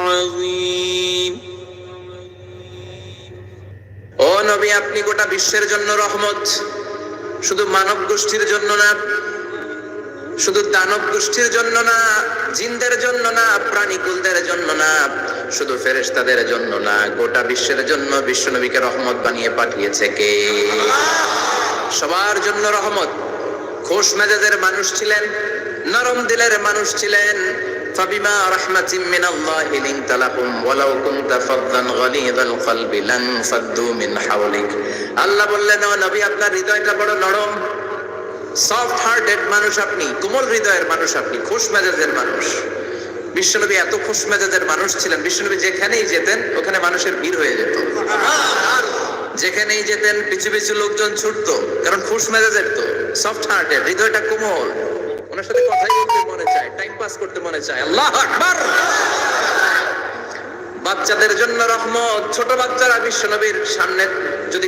عظيم ও নবী, আপনি গোটা বিশ্বের জন্য রহমত, শুধু মানব গোষ্ঠীর জন্য না, শুধু দানব গোষ্ঠীর জন্য না, জিনদের জন্য না, প্রাণীকুলদের জন্য না, শুধু ফেরেশতাদের জন্য না, গোটা বিশ্বের জন্য বিশ্বনবীকে রহমত বানিয়ে পাঠিয়েছে কে? সবার জন্য রহমত। খোশ মেজাজের মানুষ ছিলেন, নরম দিলের মানুষ ছিলেন। ফাবিমা রাহমাতিন মিনাল্লাহি লিনতা লাহুম ওয়ালাউ কুনতা ফাদদান গালিযাল কলবি লানফাদ্দু মিন হাওলিক। আল্লাহ বললেন, ও নবী, আপনার হৃদয়টা বড় নরম, সফট হার্টেড মানুষ আপনি, কোমল হৃদয়ের মানুষ আপনি, খোশ মেজাজের মানুষ। বিশ্বনবী এত খোশ মেজাজের মানুষ ছিলেন, বিশ্বনবী যেখানেই যেতেন ওখানে মানুষের ভিড় হয়ে যেত। যেখানেই যেতেন পিছু পিছু লোকজন ছুটতো, কারণ খোশ মেজাজের তো, সফট হার্টেড, হৃদয়টা কোমল, ওনার সাথে কথাই বলতে মনে চায়, টাইম পাস করতে মনে চায়। আল্লাহু আকবার। বাচ্চাদের জন্য রহমত, ছোট বাচ্চারা বিশ্বনবীর সামনে যদি